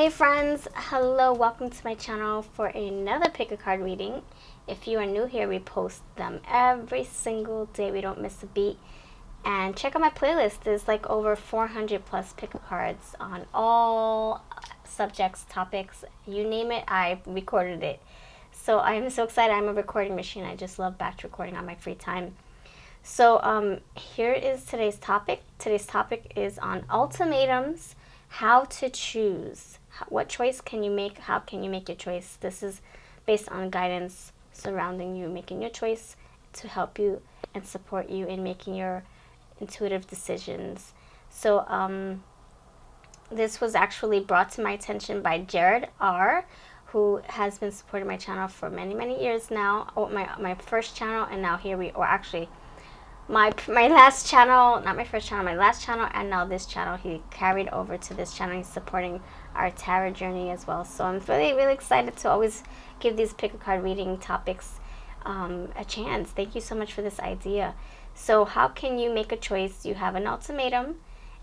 Hey friends, hello, welcome to my channel for another pick a card reading. If you are new here, we post them every single day. We don't miss a beat. And check out my playlist. There's like over 400 plus pick a cards on all subjects, topics, you name it, I recorded it. So I'm so excited. I'm a recording machine. I just love batch recording on my free time. So here is today's topic. Today's topic is on ultimatums, how to choose. What choice can you make? How can you make your choice? This is based on guidance surrounding you making your choice to help you and support you in making your intuitive decisions. So this was actually brought to my attention by Jared R., who has been supporting my channel for many years now. Oh, my first channel, and now here we, or actually my last channel, not my first channel, my last channel, and now this channel. He carried over to this channel. He's supporting our tarot journey as well. So I'm really excited to always give these pick a card reading topics a chance. Thank you so much for this idea. So how can you make a choice? You have an ultimatum,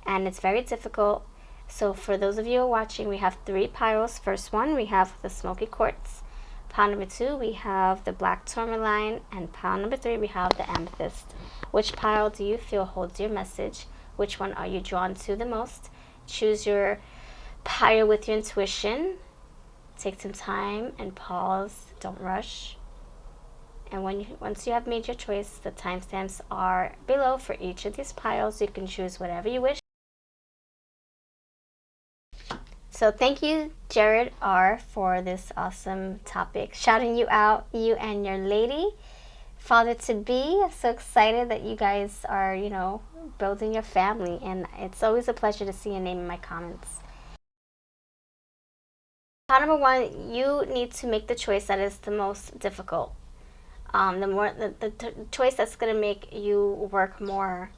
and it's very difficult. So for those of you who are watching, we have 3 piles. First one, we have the smoky quartz. Pile number 2, we have the black tourmaline, and pile number 3, we have the amethyst. Which pile do you feel holds your message? Which one are you drawn to the most? Choose your pile with your intuition. Take some time and pause. Don't rush. And once you have made your choice, the timestamps are below for each of these piles. You can choose whatever you wish. So thank you, Jared R., for this awesome topic. Shouting you out, you and your lady, father-to-be. So excited that you guys are, building your family. And it's always a pleasure to see your name in my comments. Pile number 1, you need to make the choice that is the most difficult. The choice that's going to make you work more,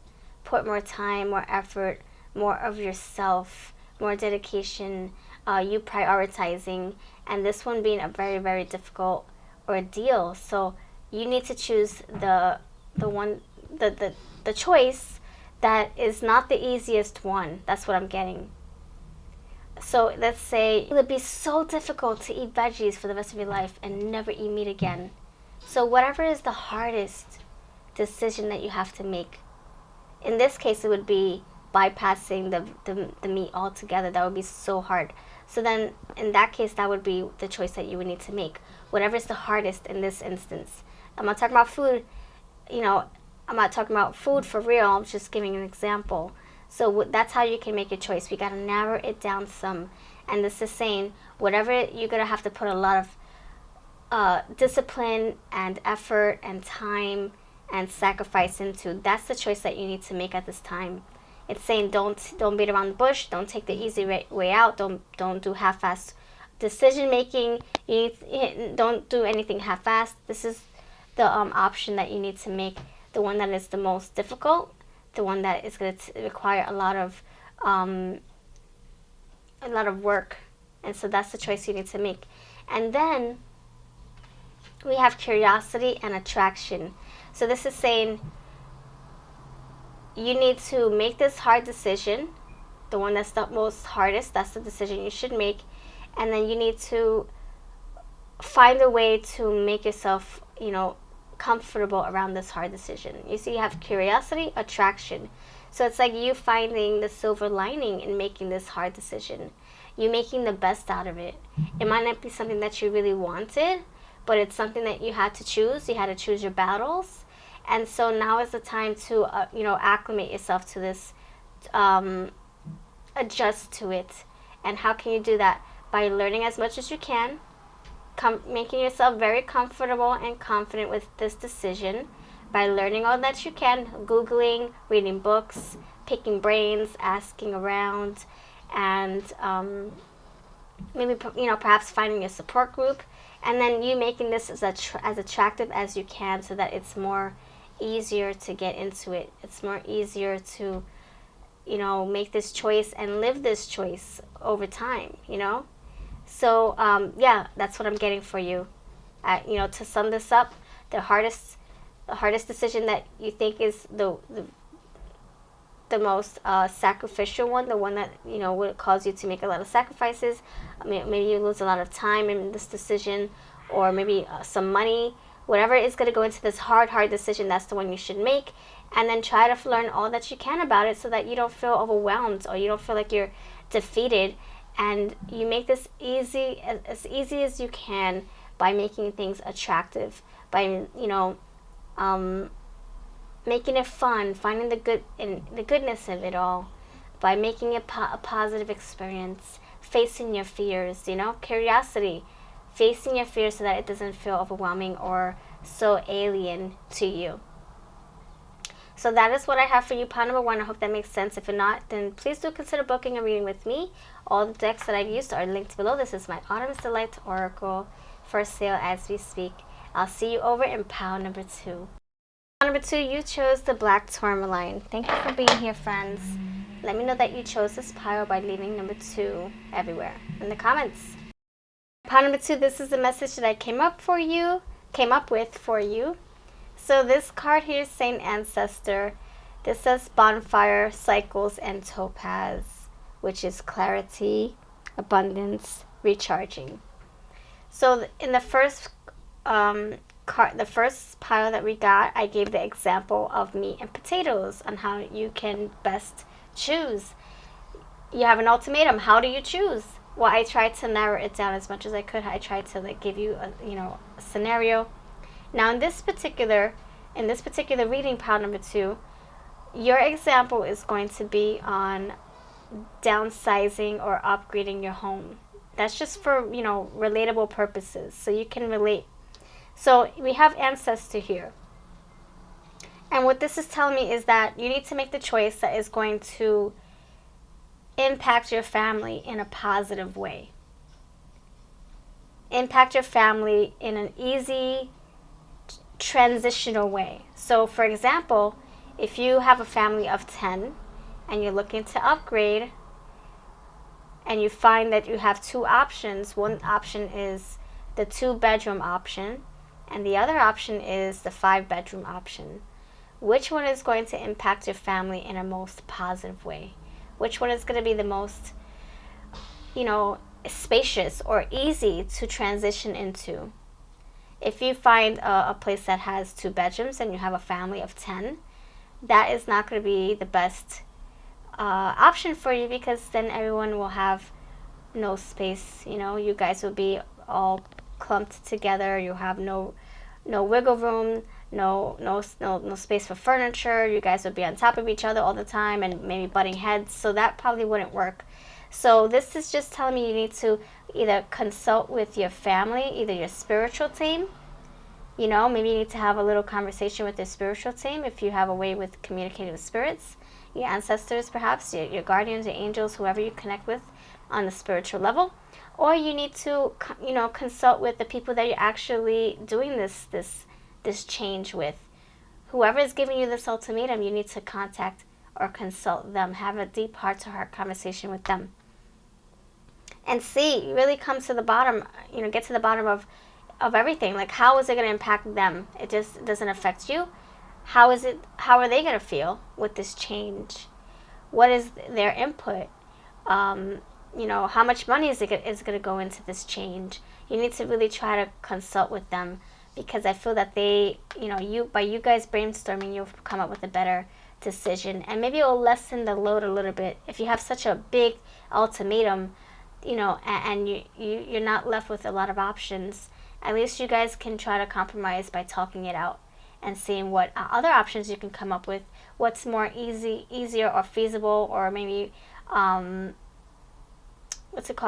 put more time, more effort, more of yourself, more dedication, you prioritizing, and this one being a very difficult ordeal. So you need to choose the choice that is not the easiest one. That's what I'm getting. So let's say it would be so difficult to eat veggies for the rest of your life and never eat meat again. So whatever is the hardest decision that you have to make, in this case it would be bypassing the meat altogether. That would be so hard. So then in that case, that would be the choice that you would need to make. Whatever is the hardest in this instance. I'm not talking about food, I'm not talking about food for real. I'm just giving an example. So that's how you can make your choice. We got to narrow it down some. And this is saying whatever you're going to have to put a lot of discipline and effort and time and sacrifice into. That's the choice that you need to make at this time. It's saying don't beat around the bush. Don't take the easy way out. Don't do half-assed decision making. Don't do anything half-assed. This is the option that you need to make. The one that is the most difficult. The one that is going to require a lot of work. And so that's the choice you need to make. And then we have curiosity and attraction. So this is saying you need to make this hard decision, the one that's the most hardest. That's the decision you should make. And then you need to find a way to make yourself, comfortable around this hard decision. You see, you have curiosity, attraction. So it's like you finding the silver lining in making this hard decision. You making the best out of it. It might not be something that you really wanted, but it's something that you had to choose. You had to choose your battles. And so now is the time to, acclimate yourself to this, adjust to it. And how can you do that? By learning as much as you can, making yourself very comfortable and confident with this decision. By learning all that you can, Googling, reading books, picking brains, asking around, and maybe, perhaps finding a support group. And then you making this as attractive as you can so that it's more easier to get into it. It's more easier to, make this choice and live this choice over time, So, that's what I'm getting for you. To sum this up, the hardest decision that you think is the most sacrificial one, the one that, you know, would cause you to make a lot of sacrifices. I mean, maybe you lose a lot of time in this decision, or maybe some money. Whatever is going to go into this hard decision, that's the one you should make. And then try to learn all that you can about it so that you don't feel overwhelmed, or you don't feel like you're defeated. And you make this easy, as easy as you can, by making things attractive, by, you know, making it fun, finding the good in the goodness of it all, by making it a positive experience, facing your fears, you know, curiosity, facing your fears so that it doesn't feel overwhelming or so alien to you. So that is what I have for you, pile number 1. I hope that makes sense. If not, then please do consider booking a reading with me. All the decks that I've used are linked below. This is my Autumn's Delight Oracle for sale as we speak. I'll see you over in pile number 2. Pile number 2, you chose the black tourmaline. Thank you for being here, friends. Let me know that you chose this pile by leaving number 2 everywhere in the comments. Pile number 2, this is the message that I came up with for you. So this card here is Saint Ancestor. This says bonfire, cycles, and topaz, which is clarity, abundance, recharging. So in the first the first pile that we got, I gave the example of meat and potatoes on how you can best choose. You have an ultimatum. How do you choose? Well, I tried to narrow it down as much as I could. I tried to like give you a, you know, a scenario. Now in this particular reading, pile number 2, your example is going to be on downsizing or upgrading your home. That's just for, you know, relatable purposes, so you can relate. So we have Ancestor here. And what this is telling me is that you need to make the choice that is going to impact your family in a positive way. Impact your family in an easy, transitional way. So for example, if you have a family of 10 and you're looking to upgrade, and you find that you have 2 options. One option is the 2-bedroom option, and the other option is the 5-bedroom option. Which one is going to impact your family in a most positive way? Which one is going to be the most, you know, spacious or easy to transition into? If you find a place that has 2 bedrooms and you have a family of 10, that is not going to be the best option for you, because then everyone will have no space. You know, you guys will be all clumped together. You'll have no wiggle room, no space for furniture. You guys would be on top of each other all the time and maybe butting heads. So that probably wouldn't work. So this is just telling me you need to either consult with your family, either your spiritual team. You know, maybe you need to have a little conversation with your spiritual team if you have a way with communicating with spirits, your ancestors perhaps, your guardians, your angels, whoever you connect with on the spiritual level. Or you need to, you know, consult with the people that you're actually doing this change with. Whoever is giving you this ultimatum, you need to contact or consult them. Have a deep heart-to-heart conversation with them. And see, really come to the bottom, you know, get to the bottom of everything. Like, how is it going to impact them? It just doesn't affect you. How are they going to feel with this change? What is their input? You know, how much money is going to go into this change? You need to really try to consult with them, because I feel that they, you know, by you guys brainstorming, you'll come up with a better decision, and maybe it will lessen the load a little bit. If you have such a big ultimatum, you know, and you're not left with a lot of options, at least you guys can try to compromise by talking it out and seeing what other options you can come up with, what's more easier or feasible, or maybe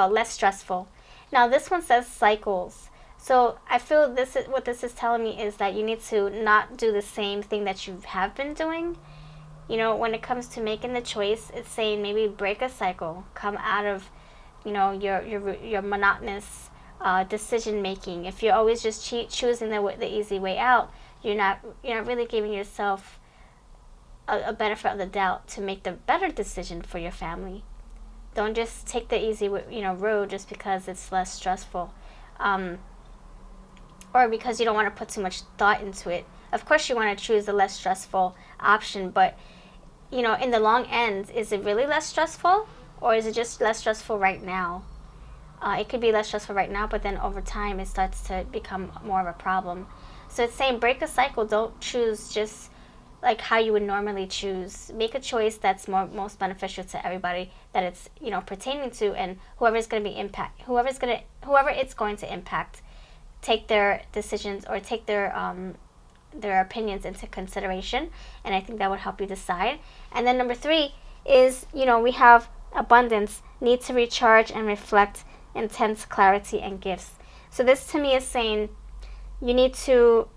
less stressful. Now this one says cycles. So I feel what this is telling me is that you need to not do the same thing that you have been doing. You know, when it comes to making the choice, it's saying maybe break a cycle, come out of, you know, your monotonous decision making. If you're always just choosing the easy way out, you're not really giving yourself a benefit of the doubt to make the better decision for your family. Don't just take the easy, you know, road just because it's less stressful, or because you don't want to put too much thought into it. Of course, you want to choose the less stressful option, but you know, in the long end, is it really less stressful, or is it just less stressful right now? It could be less stressful right now, but then over time it starts to become more of a problem. So it's saying break the cycle. Don't choose just like how you would normally choose. Make a choice that's most beneficial to everybody that it's, you know, pertaining to, and whoever it's going to impact, take their decisions or take their opinions into consideration, and I think that would help you decide. And then number 3 is, you know, we have abundance, need to recharge and reflect, intense clarity and gifts. So this to me is saying you need to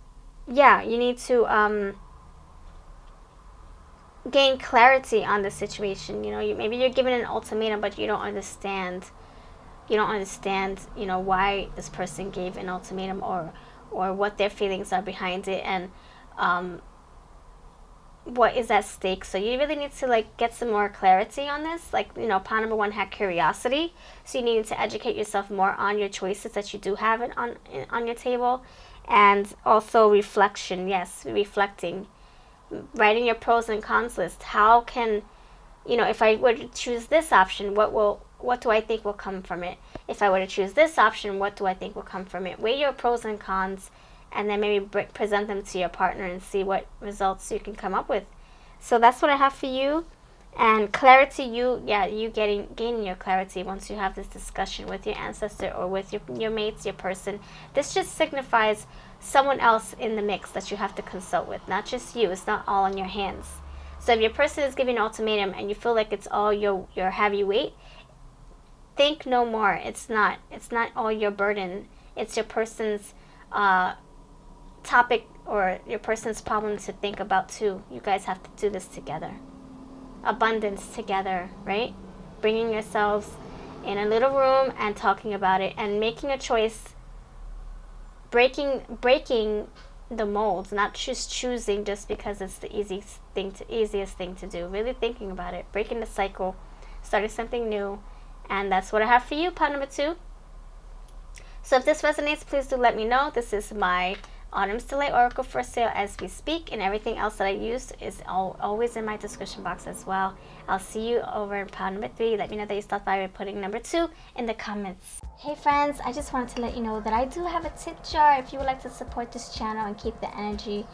gain clarity on the situation. You know, maybe you're given an ultimatum, but you don't understand, you know, why this person gave an ultimatum, or what their feelings are behind it, and what is at stake. So you really need to like get some more clarity on this. Like, you know, pile number 1 had curiosity, so you need to educate yourself more on your choices that you do have it on your table. And also reflection. Yes, reflecting, writing your pros and cons list. How can, you know, if I were to choose this option, what do I think will come from it? If I were to choose this option, what do I think will come from it? Weigh your pros and cons, and then maybe present them to your partner and see what results you can come up with. So that's what I have for you. And clarity, gaining your clarity once you have this discussion with your ancestor or with your mates, your person. This just signifies someone else in the mix that you have to consult with, not just you. It's not all in your hands. So if your person is giving an ultimatum and you feel like it's all your heavy weight, think no more. It's not all your burden. It's your person's topic or your person's problem to think about too. You guys have to do this together. Abundance together, right? Bringing yourselves in a little room and talking about it and making a choice, breaking the molds, not just choosing just because it's the easiest thing to do. Really thinking about it, breaking the cycle, starting something new. And that's what I have for you, part number 2. So if this resonates, please do let me know. This is my Autumn's Delay Oracle for sale as we speak, and everything else that I used is always in my description box as well. I'll see you over in part number 3. Let me know that you stopped by putting number 2 in the comments. Hey friends, I just wanted to let you know that I do have a tip jar if you would like to support this channel and keep the energy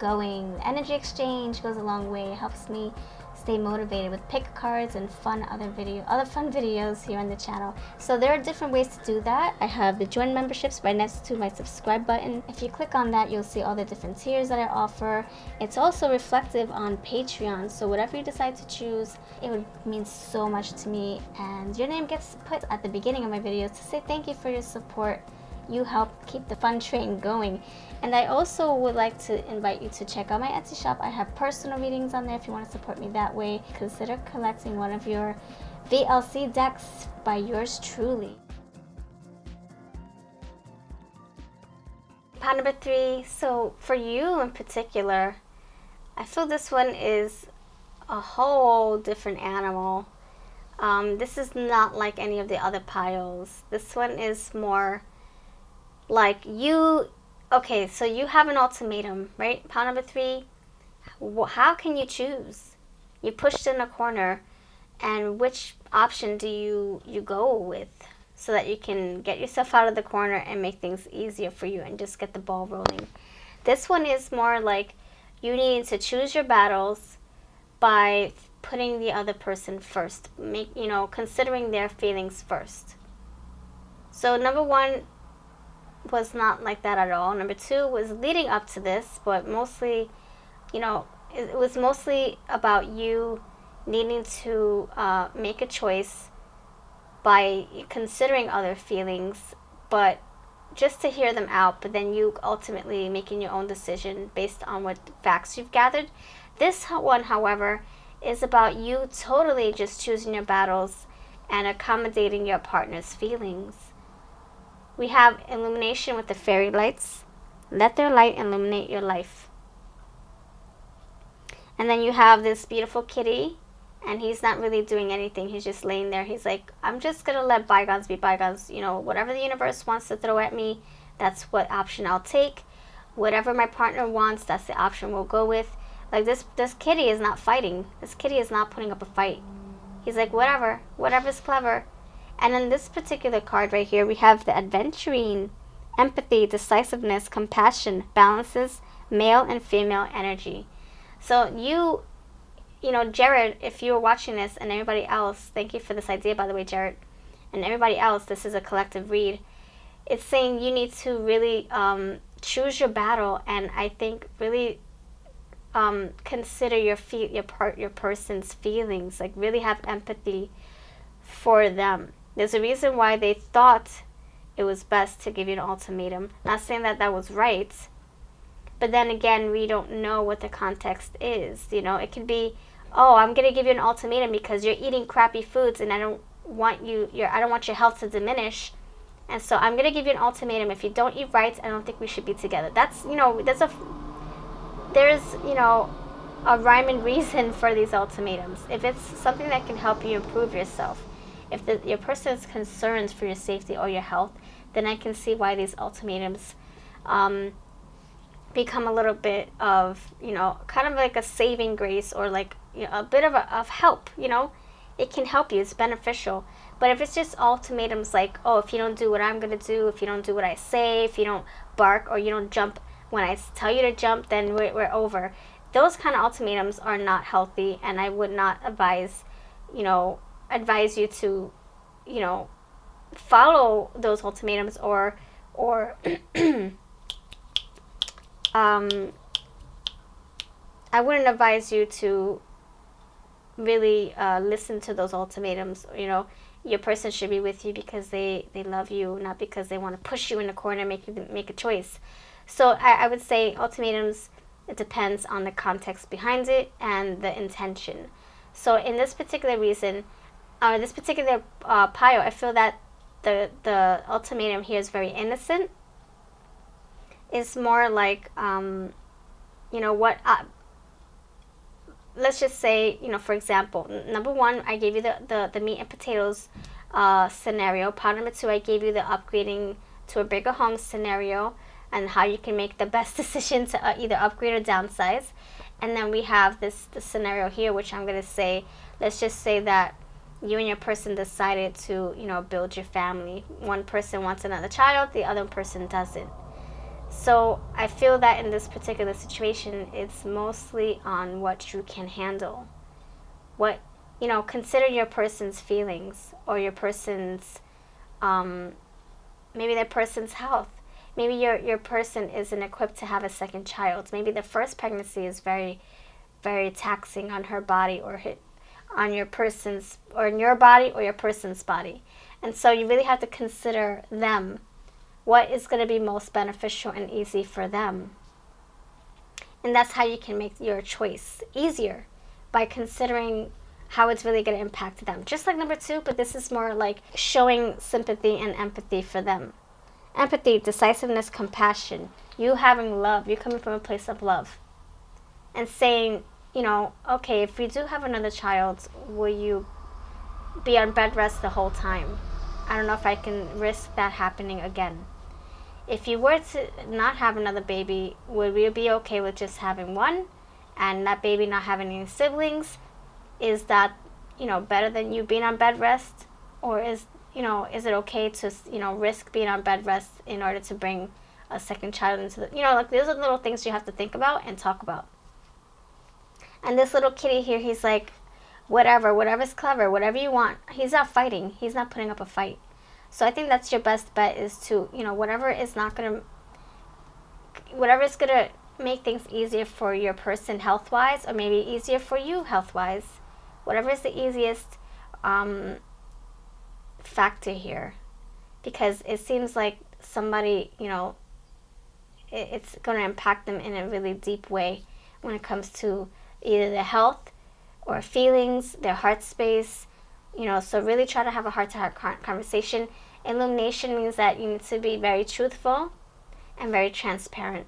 going. The energy exchange goes a long way. It helps me stay motivated with pick cards and other fun videos here on the channel. So there are different ways to do that. I have the join memberships right next to my subscribe button. If you click on that, you'll see all the different tiers that I offer. It's also reflective on Patreon, so whatever you decide to choose, it would mean so much to me, and your name gets put at the beginning of my videos to say thank you for your support. You help keep the fun train going. And I also would like to invite you to check out my Etsy shop. I have personal readings on there if you want to support me that way. Consider collecting one of your VLC decks by yours truly. Part number 3. So for you in particular, I feel this one is a whole different animal. This is not like any of the other piles. This one is more like you. Okay, so you have an ultimatum, right? Pile number 3. How can you choose? You're pushed in a corner, and which option do you go with so that you can get yourself out of the corner and make things easier for you and just get the ball rolling? This one is more like you need to choose your battles by putting the other person first, considering their feelings first. So number 1 was not like that at all. Number 2 was leading up to this, but mostly, it was mostly about you needing to make a choice by considering other feelings, but just to hear them out, but then you ultimately making your own decision based on what facts you've gathered. This one, however, is about you totally just choosing your battles and accommodating your partner's feelings. We have illumination with the fairy lights. Let their light illuminate your life. And then you have this beautiful kitty, and he's not really doing anything. He's just laying there. He's like, I'm just going to let bygones be bygones. Whatever the universe wants to throw at me, that's what option I'll take. Whatever my partner wants, that's the option we'll go with. Like, this kitty is not fighting. This kitty is not putting up a fight. He's like, whatever's clever. And in this particular card right here, we have the adventuring, empathy, decisiveness, compassion, balances male and female energy. So you know, Jared, if you were watching this, and everybody else, thank you for this idea, by the way, Jared, and everybody else, this is a collective read. It's saying you need to really choose your battle, and I think really consider your person's feelings. Like, really have empathy for them. There's a reason why they thought it was best to give you an ultimatum. Not saying that that was right, but then again, we don't know what the context is. You know, it could be, oh, I'm gonna give you an ultimatum because you're eating crappy foods, and I don't want your health to diminish, and so I'm gonna give you an ultimatum. If you don't eat right, I don't think we should be together. That's, you know, there's you know, a rhyme and reason for these ultimatums. If it's something that can help you improve yourself, if your person is concerned for your safety or your health, then I can see why these ultimatums become a little bit of, you know, kind of like a saving grace, or like, you know, a bit of help. You know, it can help you. It's beneficial. But if it's just ultimatums like, oh, if you don't do what I'm gonna do, if you don't do what I say, if you don't bark or you don't jump when I tell you to jump, then we're over. Those kind of ultimatums are not healthy, and I would not advise you to, you know, follow those ultimatums, or I wouldn't advise you to really listen to those ultimatums. You know, your person should be with you because they love you, not because they want to push you in a corner and make you make a choice. So I would say ultimatums, it depends on the context behind it and the intention. So in this particular reason, this particular pile, I feel that the ultimatum here is very innocent. It's more like, you know, what, let's just say, you know, for example, number one, I gave you the meat and potatoes scenario. Pile number two, I gave you the upgrading to a bigger home scenario, and how you can make the best decision to either upgrade or downsize. And then we have this scenario here, which I'm going to say, let's just say that you and your person decided to, you know, build your family. One person wants another child, the other person doesn't. So I feel that in this particular situation, it's mostly on what you can handle. What, you know, consider your person's feelings, or your person's, maybe their person's health. Maybe your person isn't equipped to have a second child. Maybe the first pregnancy is very, very taxing on her body, or on your person's, or in your body or your person's body. And so you really have to consider them. What is going to be most beneficial and easy for them? And that's how you can make your choice easier, by considering how it's really going to impact them. Just like number two, but this is more like showing sympathy and empathy for them. Empathy, decisiveness, compassion. You having love. You're coming from a place of love. And saying, you know, okay, if we do have another child, will you be on bed rest the whole time? I don't know if I can risk that happening again. If you were to not have another baby, would we be okay with just having one, and that baby not having any siblings? Is that, you know, better than you being on bed rest? Or is it okay to, you know, risk being on bed rest in order to bring a second child into the, you know, like, those are little things you have to think about and talk about. And this little kitty here, he's like, whatever's clever, whatever you want. He's not fighting. He's not putting up a fight. So I think that's your best bet, is to, you know, whatever is going to make things easier for your person health-wise, or maybe easier for you health-wise. Whatever is the easiest factor here, because it seems like somebody, you know, it's going to impact them in a really deep way when it comes to either their health or feelings, their heart space, you know. So really try to have a heart-to-heart conversation. Illumination means that you need to be very truthful and very transparent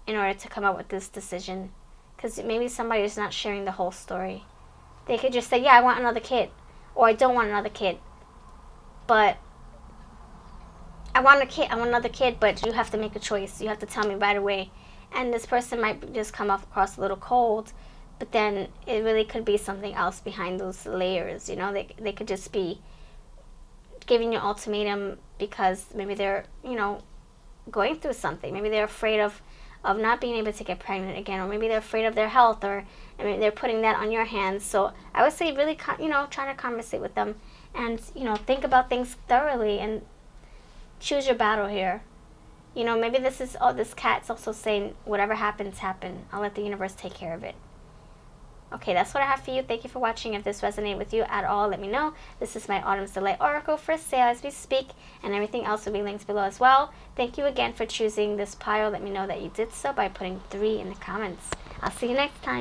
in order to come up with this decision, because maybe somebody is not sharing the whole story. They could just say, yeah, I want another kid, or I don't want another kid. But I want another kid, but you have to make a choice. You have to tell me right away. And this person might just come across a little cold, but then it really could be something else behind those layers. You know, they could just be giving you an ultimatum because maybe they're, you know, going through something. Maybe they're afraid of not being able to get pregnant again, or maybe they're afraid of their health, or I mean, they're putting that on your hands. So I would say really, you know, try to conversate with them and, you know, think about things thoroughly and choose your battle here. You know, maybe this is, oh, this cat's also saying, whatever happens, happen. I'll let the universe take care of it. Okay, that's what I have for you. Thank you for watching. If this resonated with you at all, let me know. This is my Autumn's Delight Oracle for sale as we speak, and everything else will be linked below as well. Thank you again for choosing this pile. Let me know that you did so by putting 3 in the comments. I'll see you next time.